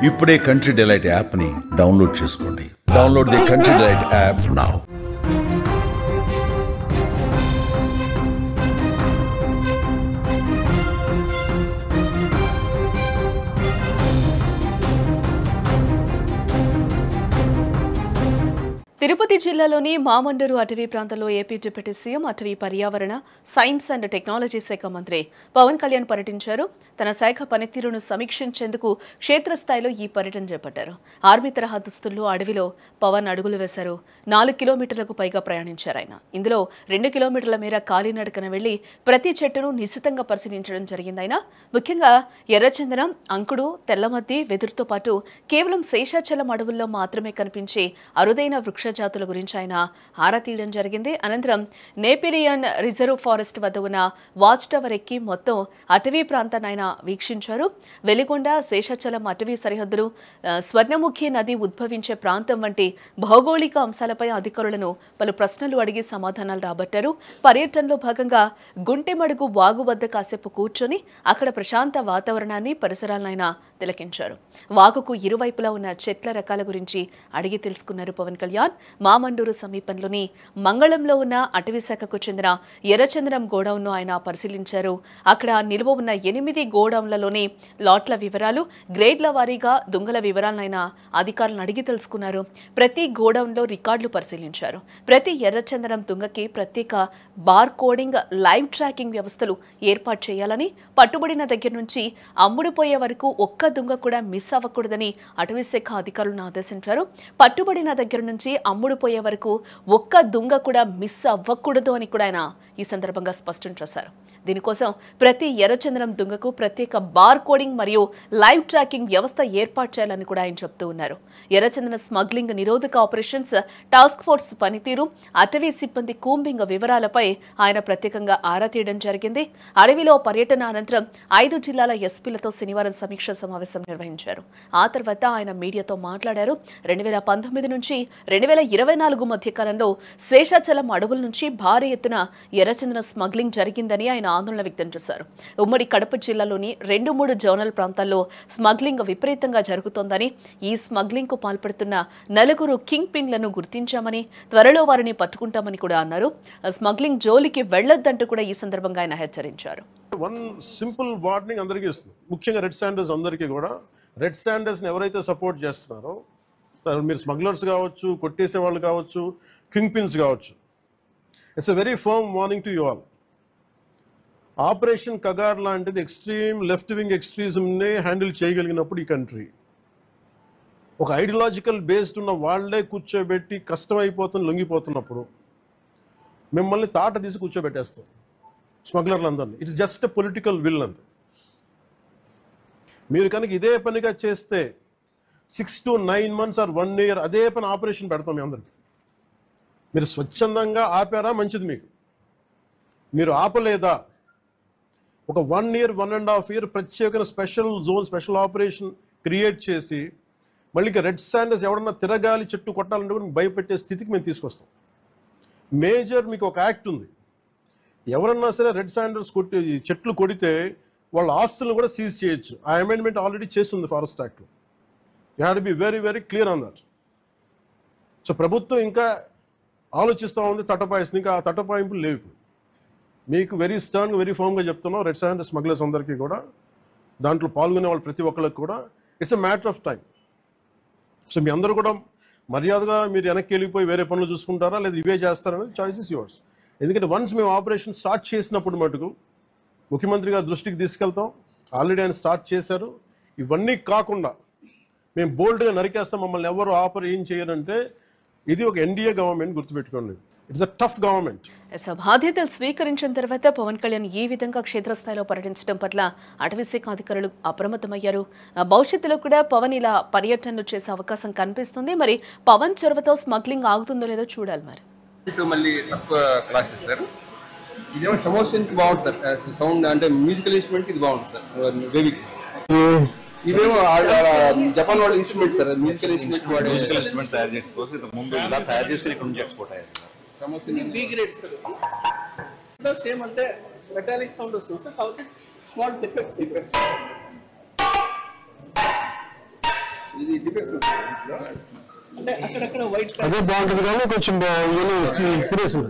ఇప్పుడే country delight యాప్ని download చేసుకోండి. Download the country delight app now. Tirupati జిల్లాలోని మామండూరు అటవీ ప్రాంతంలో ఏపీ డిప్యూటీ సీఎం అటవీ పర్యావరణ సైన్స్ అండ్ టెక్నాలజీ శాఖ మంత్రి పవన్ కళ్యాణ్ పర్యటించారు. తన శాఖ పనితీరును సమీక్షించేందుకు క్షేత్రస్థాయిలో ఈ పర్యటన చేపట్టారు. ఆర్మీ తరహా దుస్తుల్లో అడవిలో పవన్ అడుగులు వేశారు. 4 కిలోమీటర్లకు పైగా ప్రయాణించారు ఆయన. ఇందులో 2 కిలోమీటర్ల మేర కాలినడకన వెళ్లి ప్రతి చెట్టును నిశితంగా పరిశీలించడం జరిగింది. ఆయన ముఖ్యంగా ఎర్రచందనం, అంకుడు, తెల్లమద్ది, వెదురుతో పాటు కేవలం శేషాచలం అడవుల్లో మాత్రమే కనిపించే అరుదైన వృక్ష జాతుల గురించి ఆయన ఆరా తీయడం జరిగింది. అనంతరం నేపిరియన్ రిజర్వ్ ఫారెస్ట్ వద్ద ఉన్న వాచ్ టవర్ ఎక్కి మొత్తం అటవీ ప్రాంతాన్ని ఆయన వీక్షించారు. వెలిగొండ, శేషాచలం అటవీ సరిహద్దులు, స్వర్ణముఖి నది ఉద్భవించే ప్రాంతం వంటి భౌగోళిక అంశాలపై అధికారులను పలు ప్రశ్నలు అడిగి సమాధానాలు రాబట్టారు. పర్యటనలో భాగంగా గుంటెమడుగు వాగు వద్ద కాసేపు కూర్చొని అక్కడ ప్రశాంత వాతావరణాన్ని, పరిసరాలను ఆయన తిలకించారు. వాగుకు ఇరువైపులా ఉన్న చెట్ల రకాల గురించి అడిగి తెలుసుకున్నారు పవన్ కళ్యాణ్. మామండూరు సమీపంలోని మంగళంలో ఉన్న అటవీ శాఖకు చెందిన ఎర్రచందనం గోడౌన్ను ఆయన పరిశీలించారు. అక్కడ నిల్వ ఉన్న 8 గోడౌన్లలోని లాట్ల వివరాలు, గ్రేడ్ల వారీగా దొంగల వివరాలను ఆయన అధికారులను అడిగి తెలుసుకున్నారు. ప్రతి గోడౌన్లో రికార్డులు పరిశీలించారు. ప్రతి ఎర్రచందనం దుంగకి ప్రత్యేక బార్ కోడింగ్, లైవ్ ట్రాకింగ్ వ్యవస్థలు ఏర్పాటు చేయాలని, పట్టుబడిన దగ్గర నుంచి అమ్ముడుపోయే వరకు ఒక్క దుంగ కూడా మిస్ అవ్వకూడదని అటవీ శాఖ అధికారులను ఆదేశించారు. పట్టుబడిన దగ్గర నుంచి అమ్ముడుపోయే వరకు ఒక్క దుంగ కూడా మిస్ అవ్వకూడదు అని కూడా ఆయన ఈ సందర్భంగా స్పష్టం చేశారు. దీనికోసం ప్రతి ఎర్రచందనం దుంగకు ప్రత్యేక బార్ కోడింగ్ మరియు లైవ్ ట్రాకింగ్ వ్యవస్థ ఏర్పాటు చేయాలని కూడా ఆయన చెప్తూ ఉన్నారు. ఎర్రచందన స్మగ్లింగ్ నిరోధక ఆపరేషన్స్ టాస్క్ ఫోర్స్ పనితీరు, అటవీ సిబ్బంది కూంబింగ్ వివరాలపై ఆయన ప్రత్యేకంగా ఆరా తీయడం జరిగింది. అడవిలో పర్యటన అనంతరం 5 జిల్లాల ఎస్పీలతో శనివారం సమీక్ష సమావేశం నిర్వహించారు. ఆ తర్వాత ఆయన మీడియాతో మాట్లాడారు. 2019 నుంచి 2024 మధ్య కాలంలో శేషాచలం అడవుల నుంచి భారీ ఎత్తున ఎర్రచందన స్మగ్లింగ్ జరిగిందని ఆయన ఆందోళన వ్యక్తం చేశారు. ఉమ్మడి కడప జిల్లాలోని 2-3 జోనల్ ప్రాంతాల్లో స్మగ్లింగ్ విపరీతంగా జరుగుతోందని, ఈ స్మగ్లింగ్ కు పాల్పడుతున్న 4 కింగ్ పిన్లను గుర్తించామని, త్వరలో వారిని పట్టుకుంటామని కూడా అన్నారు. స్మగ్లింగ్ జోలికి వెళ్లొద్దంటూ కూడా ఈ సందర్భంగా ఆయన హెచ్చరించారు. వన్ సింపుల్ వార్నింగ్ అందరికీ ఇస్తుంది, ముఖ్యంగా రెడ్ శాండర్స్ అందరికీ కూడా. రెడ్ శాండర్స్ని ఎవరైతే సపోర్ట్ చేస్తున్నారో, మీరు స్మగ్లర్స్ కావచ్చు, కొట్టేసే వాళ్ళు కావచ్చు, కింగ్ పిన్స్ కావచ్చు, it's a very firm warning to you all. Operation Kagar లాంటిది ఎక్స్ట్రీమ్ లెఫ్ట్ వింగ్ ఎక్స్ట్రీజంనే హ్యాండిల్ చేయగలిగినప్పుడు ఈ కంట్రీ, ఒక ఐడియాలజికల్ బేస్డ్ ఉన్న వాళ్లే కూర్చోబెట్టి కష్టమైపోతుంది, లొంగిపోతున్నప్పుడు మిమ్మల్ని తాట తీసి కూర్చోబెట్టేస్తాం స్మగ్లర్లందరినీ. It's just a political will అంతే. మీరు కనుక ఇదే పనిగా చేస్తే 6 to 9 months ఆర్ 1 year అదే పని ఆపరేషన్ పెడతాం మీ అందరికి. మీరు స్వచ్ఛందంగా ఆపారా మంచిది, మీకు మీరు ఆపలేదా ఒక 1 year 1.5 year ప్రత్యేకమైన special zone, special operation create చేసి మళ్ళీ రెడ్ శాండర్స్ ఎవరన్నా తిరగాలి, చెట్టు కొట్టాలంటే కూడా భయపెట్టే స్థితికి మేము తీసుకొస్తాం. మేజర్ మీకు ఒక యాక్ట్ ఉంది, ఎవరన్నా సరే రెడ్ శాండర్స్ చెట్లు కొడితే వాళ్ళ ఆస్తులను కూడా సీజ్ చేయొచ్చు. ఆ అమెండ్మెంట్ ఆల్రెడీ చేస్తుంది ఫారెస్ట్ యాక్ట్లో. You have to be very very clear on that. So ప్రభుత్వం ఇంకా ఆలోచిస్తూ ఉంది తటపాయిస్తుంది, ఇంకా ఆ తటపాయింపులు లేవు. మీకు వెరీ స్టర్న్గా, వెరీ ఫర్మ్గా చెప్తున్నాం, రెడ్ శాండర్ స్మగ్లర్స్ అందరికీ కూడా, దాంట్లో పాల్గొనే వాళ్ళు ప్రతి ఒక్కరికి కూడా it's a matter of time. So మీ అందరూ కూడా మర్యాదగా మీరు వెనక్కి వెళ్ళిపోయి వేరే పనులు చూసుకుంటారా లేదా ఇవే చేస్తారనేది చాయిస్ ఇస్ యువర్స్. ఎందుకంటే వన్స్ మేము ఆపరేషన్ స్టార్ట్ చేసినప్పుడు మటుకు ముఖ్యమంత్రి గారి దృష్టికి తీసుకెళ్తాం, ఆల్రెడీ ఆయన స్టార్ట్ చేశారు. ఇవన్నీ కాకుండా మేము బోల్డ్గా నరికేస్తాం, మమ్మల్ని ఎవరు ఏం చేయరంటే ఇది ఒక ఎన్డీఏ గవర్నమెంట్, గుర్తుపెట్టుకోండి. It's a tough government. బాధ్యతలు స్వీకరించిన తర్వాత పవన్ కళ్యాణ్ ఈ విధంగా క్షేత్రస్థాయిలో పర్యటించడం పట్ల అటవీ శాఖ అధికారులు అప్రమత్తమయ్యారు. భవిష్యత్తులో కూడా పవన్ ఇలా పర్యటనలు చేసే అవకాశం కనిపిస్తుంది. మరి పవన్ చొరవతో స్మగ్లింగ్ ఆగుతుందో లేదో చూడాలి. మరి మళ్ళీ సబ్ క్లాస్ సార్, ఇదేమో ప్రమోషన్కి బాగుంది సార్, సౌండ్ అంటే మ్యూజికల్ ఇన్స్ట్రుమెంట్ ఇది బాగుంది సార్. బేబీకి ఇవేమో జపాన్ వాళ్ళ ఇన్స్ట్రుమెంట్ సార్, మ్యూజికల్ ఇన్స్ట్రుమెంట్ వాడే తయారు చేసుకోవచ్చు. ముందు ఇలా తయారు చేసుకుని ఇక్కడ నుంచి ఎక్స్పోర్ట్ అయ్యారు. Promotion B grade sir. Same అంటే మెటాలిక్ సౌండ్ వస్తుంది సార్, కాకపోతే స్మాల్ డిఫెక్ట్స్ అంటే అక్కడక్కడ వైట్ అదే బాగుంటుంది కానీ కొంచెం ఇన్స్పిరేషన్